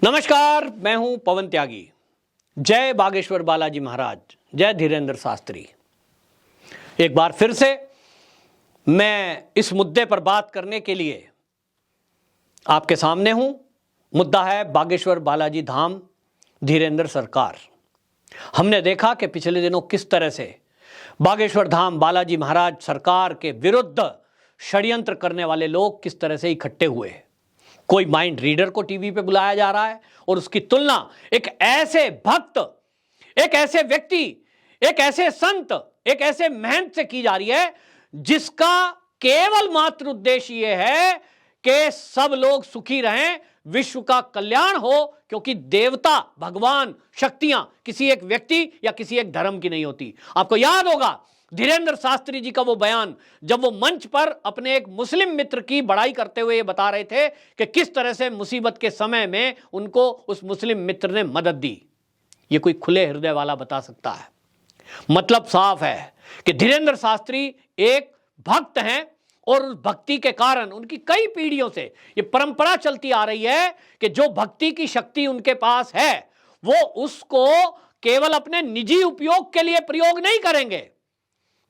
नमस्कार, मैं हूं पवन त्यागी। जय बागेश्वर बालाजी महाराज, जय धीरेंद्र शास्त्री। एक बार फिर से मैं इस मुद्दे पर बात करने के लिए आपके सामने हूं। मुद्दा है बागेश्वर बालाजी धाम, धीरेंद्र सरकार। हमने देखा कि पिछले दिनों किस तरह से बागेश्वर धाम बालाजी महाराज सरकार के विरुद्ध षड्यंत्र करने वाले लोग किस तरह से इकट्ठे हुए। कोई माइंड रीडर को टीवी पे बुलाया जा रहा है और उसकी तुलना एक ऐसे भक्त, एक ऐसे व्यक्ति, एक ऐसे संत, एक ऐसे महंत से की जा रही है जिसका केवल मात्र उद्देश्य यह है कि सब लोग सुखी रहें, विश्व का कल्याण हो। क्योंकि देवता, भगवान, शक्तियां किसी एक व्यक्ति या किसी एक धर्म की नहीं होती। आपको याद होगा धीरेंद्र शास्त्री जी का वो बयान, जब वो मंच पर अपने एक मुस्लिम मित्र की बड़ाई करते हुए ये बता रहे थे कि किस तरह से मुसीबत के समय में उनको उस मुस्लिम मित्र ने मदद दी। ये कोई खुले हृदय वाला बता सकता है। मतलब साफ है कि धीरेंद्र शास्त्री एक भक्त हैं और उस भक्ति के कारण उनकी कई पीढ़ियों से ये परंपरा चलती आ रही है कि जो भक्ति की शक्ति उनके पास है वो उसको केवल अपने निजी उपयोग के लिए प्रयोग नहीं करेंगे।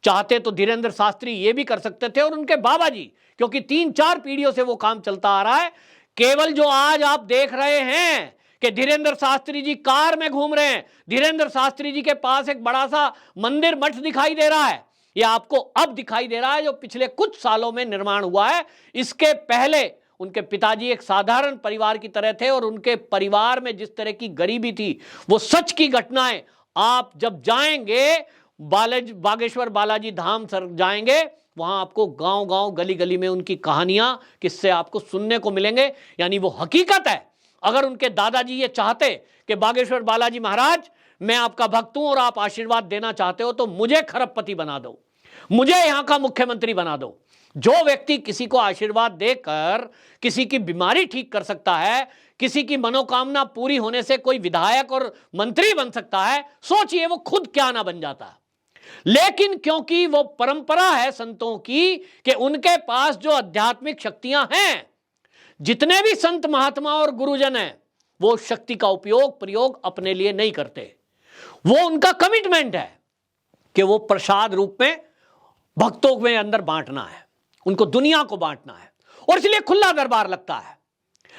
चाहते तो धीरेंद्र शास्त्री ये भी कर सकते थे और उनके बाबा जी, क्योंकि 3-4 पीढ़ियों से वो काम चलता आ रहा है। केवल जो आज आप देख रहे हैं कि धीरेंद्र शास्त्री जी कार में घूम रहे हैं, धीरेंद्र शास्त्री जी के पास एक बड़ा सा मंदिर मठ दिखाई दे रहा है, ये आपको अब दिखाई दे रहा है जो पिछले कुछ सालों में निर्माण हुआ है। इसके पहले उनके पिताजी एक साधारण परिवार की तरह थे और उनके परिवार में जिस तरह की गरीबी थी वो सच की घटनाएं आप जब जाएंगे बागेश्वर बालाजी धाम सर जाएंगे, वहां आपको गांव गांव गली गली में उनकी कहानियां, किस्से आपको सुनने को मिलेंगे। यानी वो हकीकत है। अगर उनके दादाजी ये चाहते कि बागेश्वर बालाजी महाराज मैं आपका भक्त हूं और आप आशीर्वाद देना चाहते हो तो मुझे खरबपति बना दो, मुझे यहां का मुख्यमंत्री बना दो। जो व्यक्ति किसी को आशीर्वाद देकर किसी की बीमारी ठीक कर सकता है, किसी की मनोकामना पूरी होने से कोई विधायक और मंत्री बन सकता है, सोचिए वो खुद क्या ना बन जाता। लेकिन क्योंकि वो परंपरा है संतों की कि उनके पास जो आध्यात्मिक शक्तियां हैं, जितने भी संत महात्मा और गुरुजन हैं, वो शक्ति का उपयोग प्रयोग अपने लिए नहीं करते। वो उनका कमिटमेंट है कि वो प्रसाद रूप में भक्तों में अंदर बांटना है, उनको दुनिया को बांटना है और इसलिए खुला दरबार लगता है।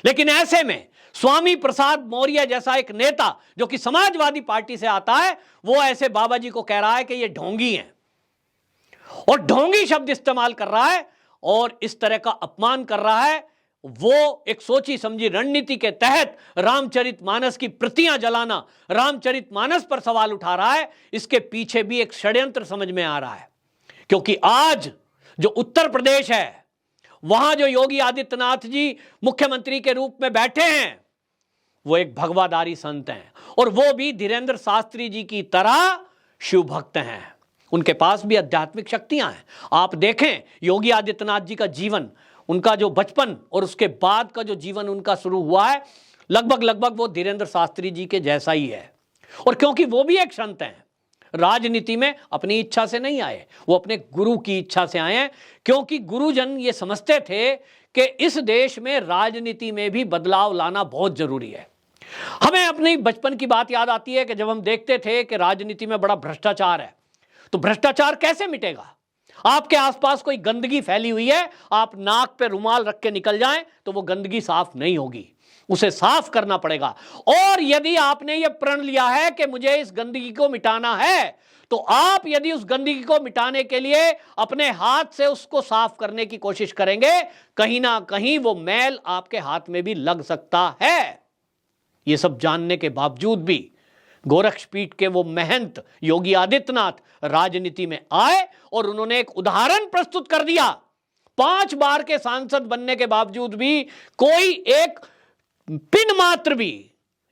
लेकिन ऐसे में स्वामी प्रसाद मौर्य जैसा एक नेता जो कि समाजवादी पार्टी से आता है, वो ऐसे बाबा जी को कह रहा है कि ये ढोंगी हैं और ढोंगी शब्द इस्तेमाल कर रहा है और इस तरह का अपमान कर रहा है। वो एक सोची समझी रणनीति के तहत रामचरितमानस की प्रतियां जलाना, रामचरितमानस पर सवाल उठा रहा है। इसके पीछे भी एक षड्यंत्र समझ में आ रहा है। क्योंकि आज जो उत्तर प्रदेश है, वहां जो योगी आदित्यनाथ जी मुख्यमंत्री के रूप में बैठे हैं, वो एक भगवाधारी संत हैं और वो भी धीरेंद्र शास्त्री जी की तरह शिव भक्त हैं। उनके पास भी आध्यात्मिक शक्तियां हैं। आप देखें योगी आदित्यनाथ जी का जीवन, उनका जो बचपन और उसके बाद का जो जीवन उनका शुरू हुआ है, लगभग वो धीरेंद्र शास्त्री जी के जैसा ही है। और क्योंकि वो भी एक संत हैं, राजनीति में अपनी इच्छा से नहीं आए, वो अपने गुरु की इच्छा से आए हैं। क्योंकि गुरुजन ये समझते थे कि इस देश में राजनीति में भी बदलाव लाना बहुत जरूरी है। हमें अपनी बचपन की बात याद आती है कि जब हम देखते थे कि राजनीति में बड़ा भ्रष्टाचार है, तो भ्रष्टाचार कैसे मिटेगा? आपके आसपास कोई गंदगी फैली हुई है, आप नाक पे रुमाल रख के निकल जाएं तो वो गंदगी साफ नहीं होगी, उसे साफ करना पड़ेगा। और यदि आपने ये प्रण लिया है कि मुझे इस गंदगी को मिटाना है, तो आप यदि उस गंदगी को मिटाने के लिए अपने हाथ से उसको साफ करने की कोशिश करेंगे, कहीं ना कहीं वो मैल आपके हाथ में भी लग सकता है। ये सब जानने के बावजूद भी गोरक्षपीठ के वो महंत योगी आदित्यनाथ राजनीति में आए और उन्होंने एक उदाहरण प्रस्तुत कर दिया। 5 बार के सांसद बनने के बावजूद भी कोई एक पिन मात्र भी,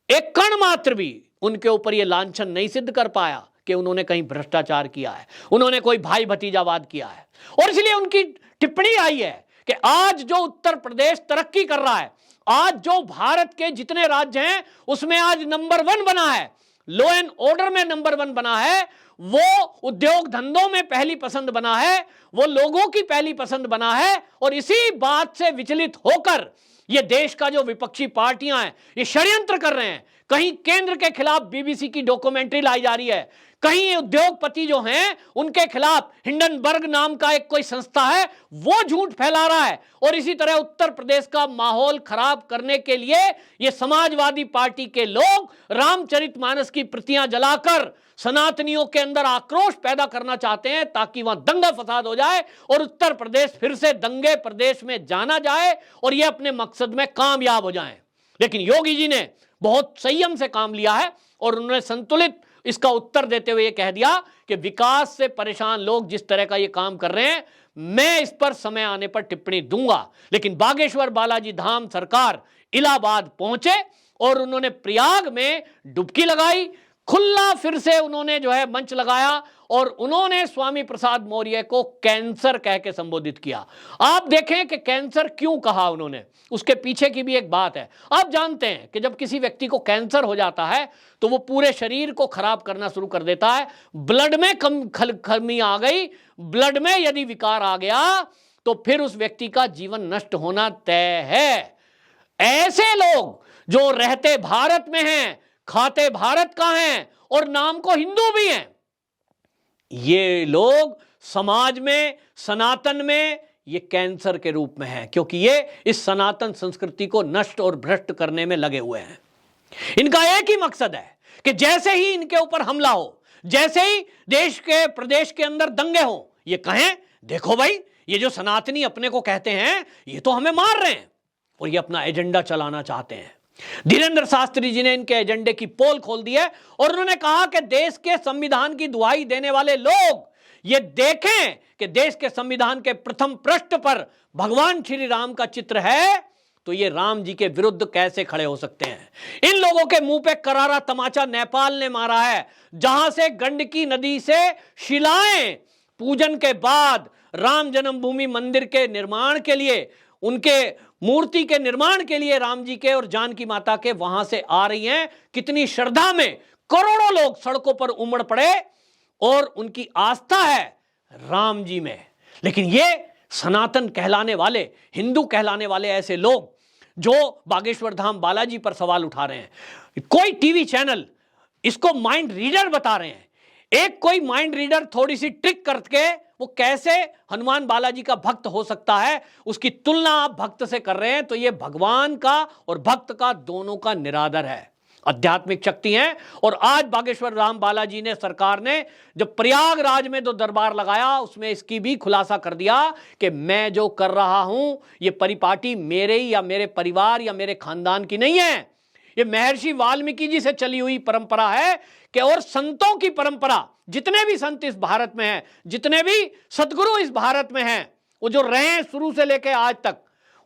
एक कण मात्र भी उनके ऊपर यह लांछन नहीं सिद्ध कर पाया कि उन्होंने कहीं भ्रष्टाचार किया है, उन्होंने कोई भाई भतीजावाद किया है। और इसलिए उनकी टिप्पणी आई है कि आज जो उत्तर प्रदेश तरक्की कर रहा है, आज जो भारत के जितने राज्य हैं उसमें आज नंबर 1 बना है, लॉ एंड ऑर्डर में नंबर 1 बना है, वो उद्योग धंधों में पहली पसंद बना है, वो लोगों की पहली पसंद बना है। और इसी बात से विचलित होकर ये देश का जो विपक्षी पार्टियां हैं ये षड्यंत्र कर रहे हैं। कहीं केंद्र के खिलाफ बीबीसी की डॉक्यूमेंट्री लाई जा रही है, कहीं उद्योगपति जो हैं उनके खिलाफ हिंडनबर्ग नाम का एक कोई संस्था है वो झूठ फैला रहा है, और इसी तरह उत्तर प्रदेश का माहौल खराब करने के लिए ये समाजवादी पार्टी के लोग रामचरितमानस की प्रतियां जलाकर सनातनियों के अंदर आक्रोश पैदा करना चाहते हैं ताकि वहां दंगा फसाद हो जाए और उत्तर प्रदेश फिर से दंगे प्रदेश में जाना जाए और ये अपने मकसद में कामयाब हो जाएं। लेकिन योगी जी ने बहुत संयम से काम लिया है और उन्होंने संतुलित इसका उत्तर देते हुए ये कह दिया कि विकास से परेशान लोग जिस तरह का ये काम कर रहे हैं मैं इस पर समय आने पर टिप्पणी दूंगा। लेकिन बागेश्वर बालाजी धाम सरकार इलाहाबाद पहुंचे और उन्होंने प्रयाग में डुबकी लगाई, खुला फिर से उन्होंने जो है मंच लगाया और उन्होंने स्वामी प्रसाद मौर्य को कैंसर कह के संबोधित किया। आप देखें कि कैंसर क्यों कहा उन्होंने, उसके पीछे की भी एक बात है। आप जानते हैं कि जब किसी व्यक्ति को कैंसर हो जाता है तो वो पूरे शरीर को खराब करना शुरू कर देता है। ब्लड में कमी आ गई, ब्लड में यदि विकार आ गया तो फिर उस व्यक्ति का जीवन नष्ट होना तय है। ऐसे लोग जो रहते भारत में हैं, खाते भारत का हैं और नाम को हिंदू भी हैं, ये लोग समाज में, सनातन में ये कैंसर के रूप में है, क्योंकि ये इस सनातन संस्कृति को नष्ट और भ्रष्ट करने में लगे हुए हैं। इनका एक ही मकसद है कि जैसे ही इनके ऊपर हमला हो, जैसे ही देश के प्रदेश के अंदर दंगे हो, ये कहें देखो भाई ये जो सनातनी अपने को कहते हैं ये तो हमें मार रहे हैं, और ये अपना एजेंडा चलाना चाहते हैं। धीरेंद्र शास्त्री जी ने इनके एजेंडे की पोल खोल दी है और उन्होंने कहा कि देश के संविधान की दुहाई देने वाले लोग ये देखें कि देश के संविधान के प्रथम पृष्ठ पर भगवान श्री राम का चित्र है तो ये राम जी के विरुद्ध कैसे खड़े हो सकते हैं। इन लोगों के मुंह पे करारा तमाचा नेपाल ने मारा है, जहां से गंडकी नदी से शिलाएं पूजन के बाद राम जन्मभूमि मंदिर के निर्माण के लिए, उनके मूर्ति के निर्माण के लिए राम जी के और जानकी माता के वहां से आ रही हैं। कितनी श्रद्धा में करोड़ों लोग सड़कों पर उमड़ पड़े और उनकी आस्था है राम जी में। लेकिन ये सनातन कहलाने वाले, हिंदू कहलाने वाले ऐसे लोग जो बागेश्वर धाम बालाजी पर सवाल उठा रहे हैं, कोई टीवी चैनल इसको माइंड रीडर बता रहे हैं। एक कोई माइंड रीडर थोड़ी सी ट्रिक करके वो कैसे हनुमान बालाजी का भक्त हो सकता है, उसकी तुलना आप भक्त से कर रहे हैं, तो ये भगवान का और भक्त का दोनों का निरादर है, आध्यात्मिक शक्ति है। और आज बागेश्वर धाम बालाजी ने, सरकार ने जब प्रयागराज में जो दरबार लगाया उसमें इसकी भी खुलासा कर दिया कि मैं जो कर रहा हूं ये परिपाटी मेरे ही या मेरे परिवार या मेरे खानदान की नहीं है, ये महर्षि वाल्मीकि जी से चली हुई परंपरा है कि और संतों की परंपरा, जितने भी संत इस भारत में हैं, जितने भी सदगुरु इस भारत में हैं, वो जो रहे हैं शुरू से लेकर आज तक,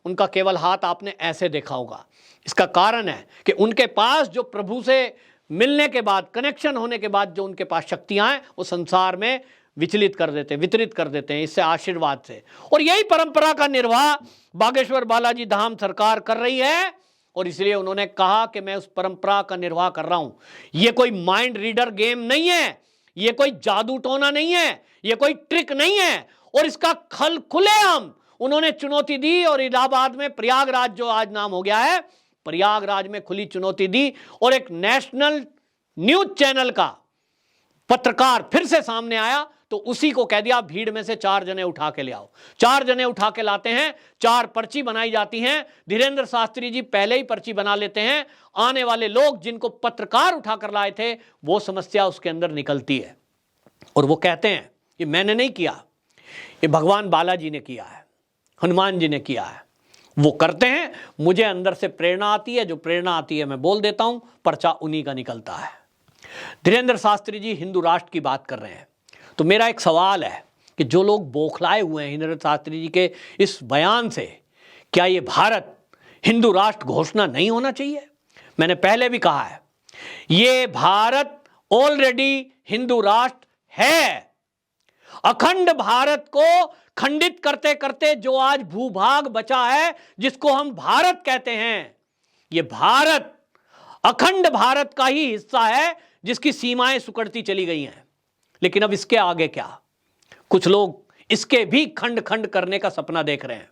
उनका केवल हाथ आपने ऐसे देखा होगा। इसका कारण है कि उनके पास जो प्रभु से मिलने के बाद, कनेक्शन होने के बाद जो उनके पास शक्तियां हैं वो संसार में वितरित कर देते हैं इससे आशीर्वाद से। और यही परंपरा का निर्वाह बागेश्वर बालाजी धाम सरकार कर रही है और इसलिए उन्होंने कहा कि मैं उस परंपरा का निर्वाह कर रहा हूं। यह कोई माइंड रीडर गेम नहीं है, यह कोई जादू टोना नहीं है, यह कोई ट्रिक नहीं है। और इसका खुलेआम उन्होंने चुनौती दी और इलाहाबाद में प्रयागराज जो आज नाम हो गया है, प्रयागराज में खुली चुनौती दी और एक नेशनल न्यूज चैनल का पत्रकार फिर से सामने आया तो उसी को कह दिया भीड़ में से 4 जने उठा के ले आओ। 4 जने उठा के लाते हैं, 4 पर्ची बनाई जाती हैं। धीरेंद्र शास्त्री जी पहले ही पर्ची बना लेते हैं, आने वाले लोग जिनको पत्रकार उठाकर लाए थे वो समस्या उसके अंदर निकलती है और वो कहते हैं ये मैंने नहीं किया, ये भगवान बालाजी ने किया है, हनुमान जी ने किया है। वो करते हैं, मुझे अंदर से प्रेरणा आती है, जो प्रेरणा आती है मैं बोल देता हूं, पर्चा उन्हीं का निकलता है। धीरेंद्र शास्त्री जी हिंदू राष्ट्र की बात कर रहे हैं, तो मेरा एक सवाल है कि जो लोग बौखलाए हुए हैं धीरेंद्र शास्त्री जी के इस बयान से, क्या ये भारत हिंदू राष्ट्र घोषणा नहीं होना चाहिए? मैंने पहले भी कहा है, ये भारत ऑलरेडी हिंदू राष्ट्र है। अखंड भारत को खंडित करते करते जो आज भूभाग बचा है जिसको हम भारत कहते हैं, ये भारत अखंड भारत का ही हिस्सा है जिसकी सीमाएं सुकड़ती चली गई हैं। लेकिन अब इसके आगे क्या? कुछ लोग इसके भी खंड खंड करने का सपना देख रहे हैं।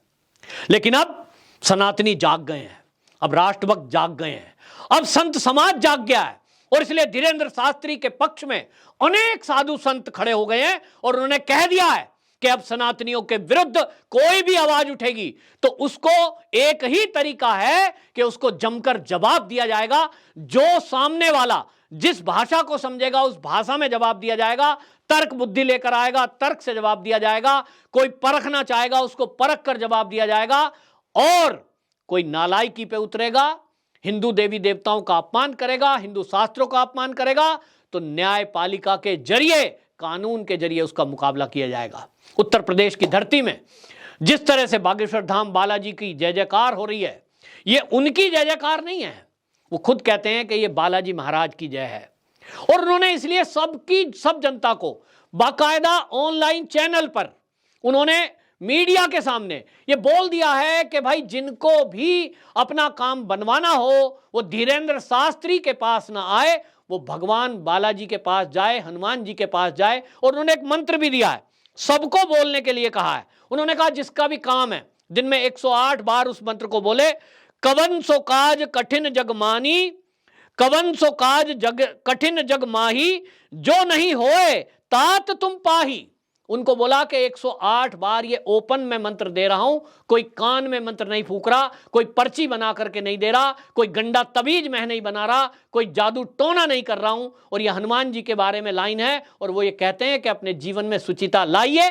लेकिन अब सनातनी जाग गए हैं, अब राष्ट्रभक्त जाग गए हैं, अब संत समाज जाग गया है। और इसलिए धीरेंद्र शास्त्री के पक्ष में अनेक साधु संत खड़े हो गए हैं और उन्होंने कह दिया है कि अब सनातनियों के विरुद्ध कोई भी आवाज उठेगी तो उसको एक ही तरीका है कि उसको जमकर जवाब दिया जाएगा। जो सामने वाला जिस भाषा को समझेगा उस भाषा में जवाब दिया जाएगा, तर्क बुद्धि लेकर आएगा, तर्क से जवाब दिया जाएगा। कोई परखना चाहेगा उसको परख कर जवाब दिया जाएगा। और कोई नालायकी पे उतरेगा, हिंदू देवी देवताओं का अपमान करेगा, हिंदू शास्त्रों का अपमान करेगा, तो न्यायपालिका के जरिए, कानून के जरिए उसका मुकाबला किया जाएगा। उत्तर प्रदेश की धरती में जिस तरह से बागेश्वर धाम बालाजी की जय जयकार हो रही है, ये उनकी जय जयकार नहीं है, वो खुद कहते हैं कि ये बालाजी महाराज की जय है। और उन्होंने इसलिए सब जनता को बाकायदा ऑनलाइन चैनल पर, उन्होंने मीडिया के सामने ये बोल दिया है कि भाई जिनको भी अपना काम बनवाना हो वो धीरेंद्र शास्त्री के पास ना आए, वो भगवान बालाजी के पास जाए, हनुमान जी के पास जाए। और उन्होंने एक मंत्र भी दिया है, सबको बोलने के लिए कहा है। उन्होंने कहा जिसका भी काम है दिन में 108 बार उस मंत्र को बोले। कवन सो काज कठिन जग मानी, कवन सो काज जग कठिन जग माही, जो नहीं होए तात तुम पाही। उनको बोला कि 108 बार ये ओपन में मंत्र दे रहा हूं, कोई कान में मंत्र नहीं फूक रहा, कोई पर्ची बना करके नहीं दे रहा, कोई गंडा तवीज मैं नहीं बना रहा, कोई जादू टोना नहीं कर रहा हूं। और ये हनुमान जी के बारे में लाइन है और वो ये कहते हैं कि अपने जीवन में सुचिता लाइए,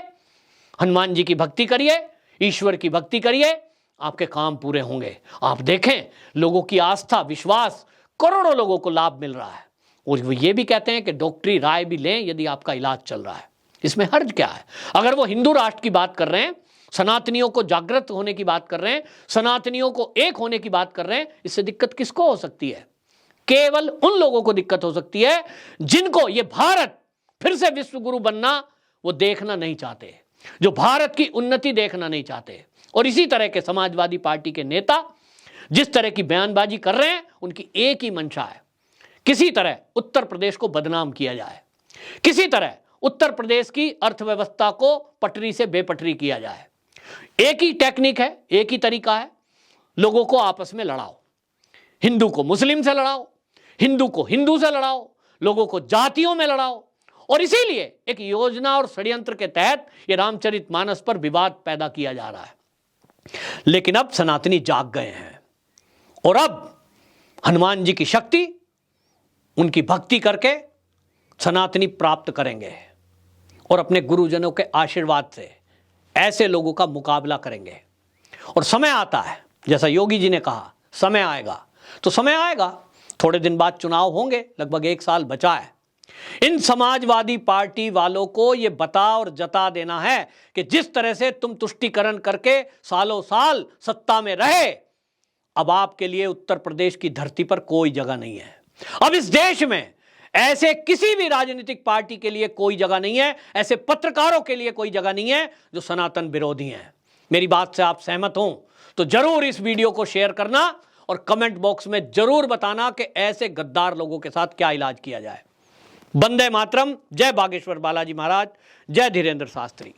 हनुमान जी की भक्ति करिए, ईश्वर की भक्ति करिए, आपके काम पूरे होंगे। आप देखें लोगों की आस्था, विश्वास, करोड़ों लोगों को लाभ मिल रहा है। और वो ये भी कहते हैं कि डॉक्टरी राय भी लें यदि आपका इलाज चल रहा है, इसमें हर्ज क्या है। अगर वो हिंदू राष्ट्र की बात कर रहे हैं, सनातनियों को जागृत होने की बात कर रहे हैं, सनातनियों को एक होने की बात कर रहे हैं, इससे दिक्कत किसको हो सकती है? केवल उन लोगों को दिक्कत हो सकती है जिनको ये भारत फिर से विश्व गुरु बनना वो देखना नहीं चाहते, जो भारत की उन्नति देखना नहीं चाहते। और इसी तरह के समाजवादी पार्टी के नेता जिस तरह की बयानबाजी कर रहे हैं, उनकी एक ही मंशा है, किसी तरह उत्तर प्रदेश को बदनाम किया जाए, किसी तरह उत्तर प्रदेश की अर्थव्यवस्था को पटरी से बेपटरी किया जाए। एक ही टेक्निक है, एक ही तरीका है, लोगों को आपस में लड़ाओ, हिंदू को मुस्लिम से लड़ाओ, हिंदू को हिंदू से लड़ाओ, लोगों को जातियों में लड़ाओ। और इसीलिए एक योजना और षड्यंत्र के तहत ये रामचरितमानस पर विवाद पैदा किया जा रहा है। लेकिन अब सनातनी जाग गए हैं और अब हनुमान जी की शक्ति, उनकी भक्ति करके सनातनी प्राप्त करेंगे और अपने गुरुजनों के आशीर्वाद से ऐसे लोगों का मुकाबला करेंगे। और समय आता है, जैसा योगी जी ने कहा, समय आएगा तो समय आएगा। थोड़े दिन बाद चुनाव होंगे, लगभग 1 साल बचा है। इन समाजवादी पार्टी वालों को यह बता और जता देना है कि जिस तरह से तुम तुष्टीकरण करके सालों साल सत्ता में रहे, अब आपके लिए उत्तर प्रदेश की धरती पर कोई जगह नहीं है। अब इस देश में ऐसे किसी भी राजनीतिक पार्टी के लिए कोई जगह नहीं है, ऐसे पत्रकारों के लिए कोई जगह नहीं है जो सनातन विरोधी हैं। मेरी बात से आप सहमत हों तो जरूर इस वीडियो को शेयर करना और कमेंट बॉक्स में जरूर बताना कि ऐसे गद्दार लोगों के साथ क्या इलाज किया जाए। वंदे मातरम। जय बागेश्वर बालाजी महाराज, जय धीरेंद्र शास्त्री।